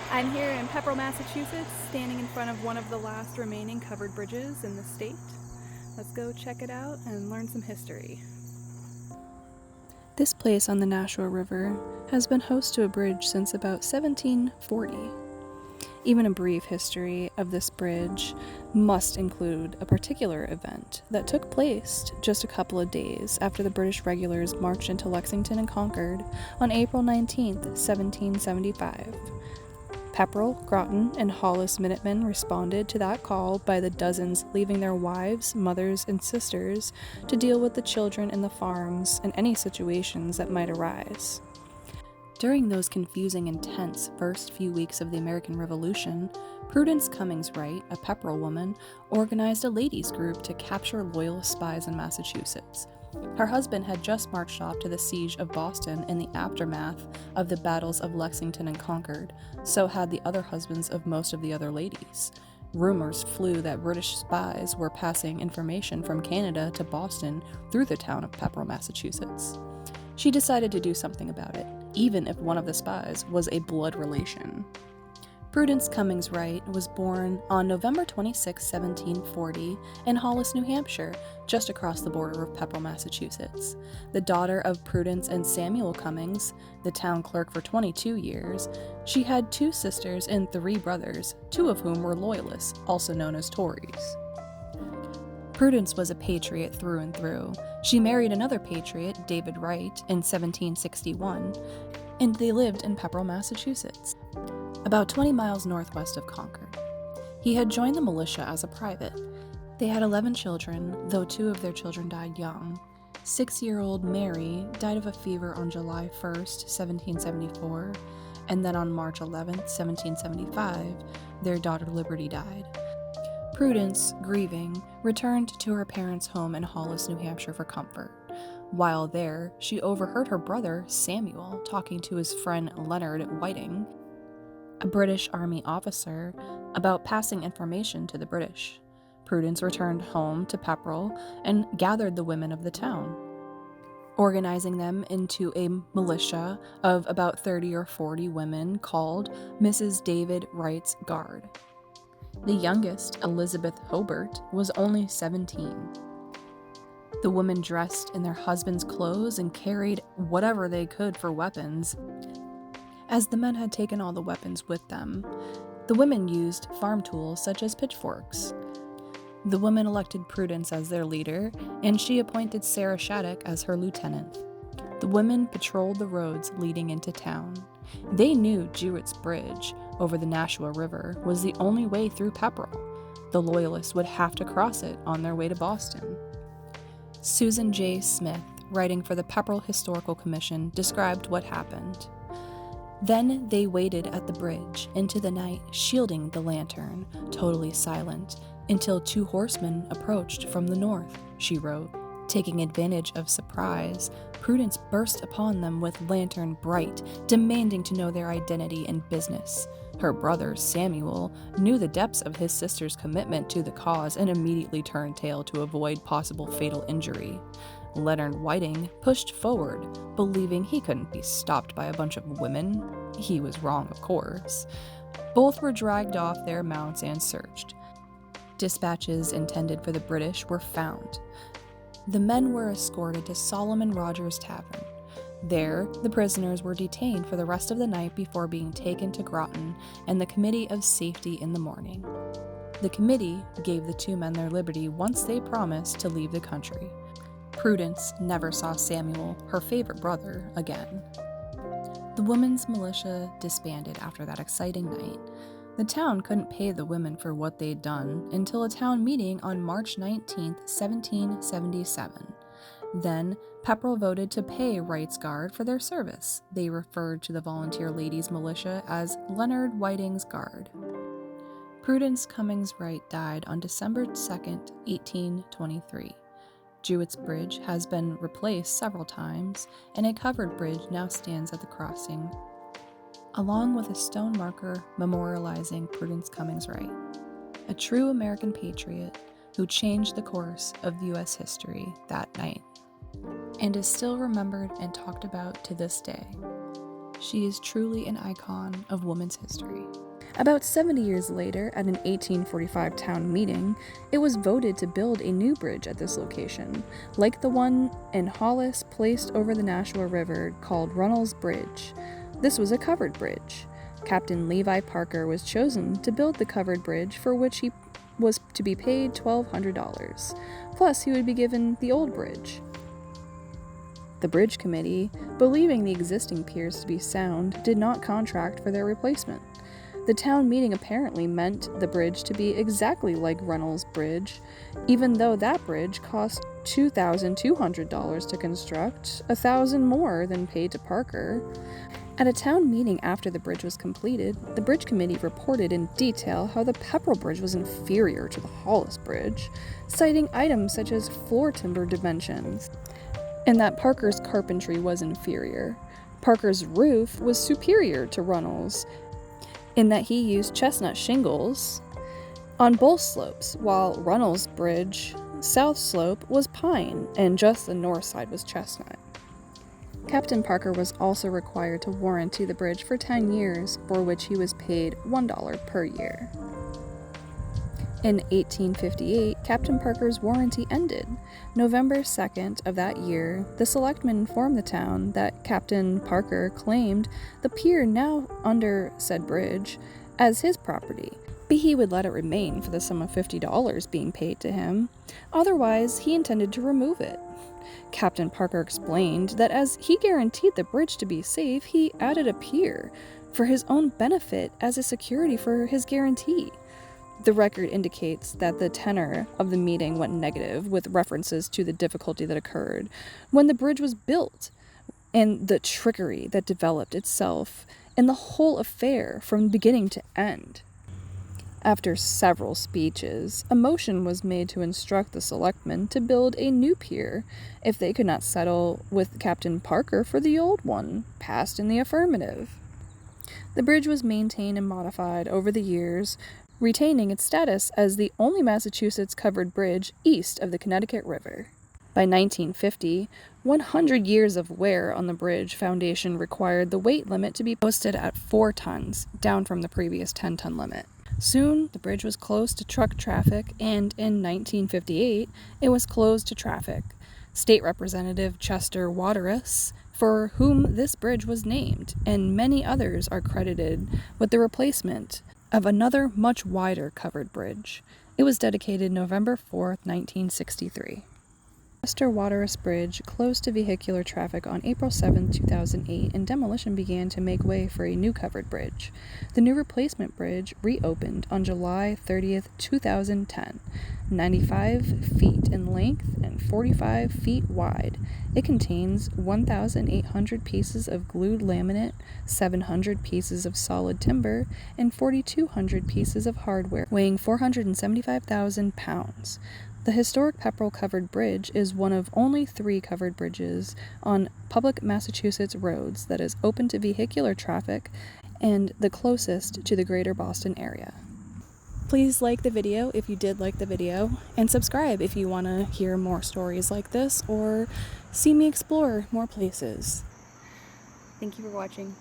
I'm here in Pepperell, Massachusetts, standing in front of one of the last remaining covered bridges in the state. Let's go check it out and learn some history. This place on the Nashua River has been host to a bridge since about 1740. Even a brief history of this bridge must include a particular event that took place just a couple of days after the British regulars marched into Lexington and Concord on April 19, 1775. Pepperell, Groton, and Hollis Minutemen responded to that call by the dozens, leaving their wives, mothers, and sisters to deal with the children in the farms and any situations that might arise. During those confusing and tense first few weeks of the American Revolution, Prudence Cummings Wright, a Pepperell woman, organized a ladies' group to capture Loyalist spies in Massachusetts. Her husband had just marched off to the siege of Boston in the aftermath of the battles of Lexington and Concord, so had the other husbands of most of the other ladies. Rumors flew that British spies were passing information from Canada to Boston through the town of Pepperell, Massachusetts. She decided to do something about it, even if one of the spies was a blood relation. Prudence Cummings Wright was born on November 26, 1740, in Hollis, New Hampshire, just across the border of Pepperell, Massachusetts. The daughter of Prudence and Samuel Cummings, the town clerk for 22 years, she had 2 sisters and 3 brothers, 2 of whom were Loyalists, also known as Tories. Prudence was a patriot through and through. She married another patriot, David Wright, in 1761, and they lived in Pepperell, Massachusetts, about 20 miles northwest of Concord. He had joined the militia as a private. They had 11 children, though 2 of their children died young. 6-year-old Mary died of a fever on July 1st, 1774, and then on March 11th, 1775, their daughter Liberty died. Prudence, grieving, returned to her parents' home in Hollis, New Hampshire for comfort. While there, she overheard her brother, Samuel, talking to his friend Leonard Whiting, a British Army officer, about passing information to the British. Prudence returned home to Pepperell and gathered the women of the town, organizing them into a militia of about 30 or 40 women called Mrs. David Wright's Guard. The youngest, Elizabeth Hobart, was only 17. The women dressed in their husbands' clothes and carried whatever they could for weapons, as the men had taken all the weapons with them. The women used farm tools such as pitchforks. The women elected Prudence as their leader, and she appointed Sarah Shattuck as her lieutenant. The women patrolled the roads leading into town. They knew Jewett's Bridge over the Nashua River was the only way through Pepperell. The Loyalists would have to cross it on their way to Boston. Susan J. Smith, writing for the Pepperell Historical Commission, described what happened. Then they waited at the bridge into the night, shielding the lantern, totally silent, until 2 horsemen approached from the north, she wrote. Taking advantage of surprise, Prudence burst upon them with lantern bright, demanding to know their identity and business. Her brother, Samuel, knew the depths of his sister's commitment to the cause and immediately turned tail to avoid possible fatal injury. Leonard Whiting pushed forward, believing he couldn't be stopped by a bunch of women. He was wrong, of course. Both were dragged off their mounts and searched. Dispatches intended for the British were found. The men were escorted to Solomon Rogers Tavern. There, the prisoners were detained for the rest of the night before being taken to Groton and the Committee of Safety in the morning. The committee gave the 2 men their liberty once they promised to leave the country. Prudence never saw Samuel, her favorite brother, again. The women's militia disbanded after that exciting night. The town couldn't pay the women for what they'd done until a town meeting on March 19, 1777. Then, Pepperell voted to pay Wright's Guard for their service. They referred to the volunteer ladies' militia as Leonard Whiting's Guard. Prudence Cummings Wright died on December 2, 1823. Jewett's Bridge has been replaced several times, and a covered bridge now stands at the crossing, along with a stone marker memorializing Prudence Cummings Wright, a true American patriot who changed the course of U.S. history that night, and is still remembered and talked about to this day. She is truly an icon of women's history. About 70 years later, at an 1845 town meeting, it was voted to build a new bridge at this location, like the one in Hollis placed over the Nashua River called Runnels Bridge. This was a covered bridge. Captain Levi Parker was chosen to build the covered bridge, for which he was to be paid $1,200. Plus, he would be given the old bridge. The Bridge Committee, believing the existing piers to be sound, did not contract for their replacement. The town meeting apparently meant the bridge to be exactly like Runnels Bridge, even though that bridge cost $2,200 to construct, $1,000 more than paid to Parker. At a town meeting after the bridge was completed, the Bridge Committee reported in detail how the Pepperell Bridge was inferior to the Hollis Bridge, citing items such as floor timber dimensions, and that Parker's carpentry was inferior. Parker's roof was superior to Runnels, in that he used chestnut shingles on both slopes, while Runnels Bridge south slope was pine, and just the north side was chestnut. Captain Parker was also required to warranty the bridge for 10 years, for which he was paid $1 per year. In 1858, Captain Parker's warranty ended. November 2nd of that year, the selectmen informed the town that Captain Parker claimed the pier now under said bridge as his property, but he would let it remain for the sum of $50 being paid to him. Otherwise, he intended to remove it. Captain Parker explained that as he guaranteed the bridge to be safe, he added a pier for his own benefit as a security for his guarantee. The record indicates that the tenor of the meeting went negative, with references to the difficulty that occurred when the bridge was built, and the trickery that developed itself in the whole affair from beginning to end. After several speeches, a motion was made to instruct the selectmen to build a new pier if they could not settle with Captain Parker for the old one, passed in the affirmative. The bridge was maintained and modified over the years, retaining its status as the only Massachusetts covered bridge east of the Connecticut River. By 1950, 100 years of wear on the bridge foundation required the weight limit to be posted at 4 tons, down from the previous 10-ton limit. Soon, the bridge was closed to truck traffic, and in 1958, it was closed to traffic. State Representative Chester Waterous, for whom this bridge was named, and many others are credited with the replacement of another much wider covered bridge. It was dedicated November 4, 1963. Chester Waterous Bridge closed to vehicular traffic on April 7, 2008, and demolition began to make way for a new covered bridge. The new replacement bridge reopened on July 30, 2010, 95 feet in length and 45 feet wide. It contains 1,800 pieces of glued laminate, 700 pieces of solid timber, and 4,200 pieces of hardware, weighing 475,000 pounds. The historic Pepperell Covered Bridge is one of only 3 covered bridges on public Massachusetts roads that is open to vehicular traffic and the closest to the greater Boston area. Please like the video if you did like the video, and subscribe if you want to hear more stories like this or see me explore more places. Thank you for watching.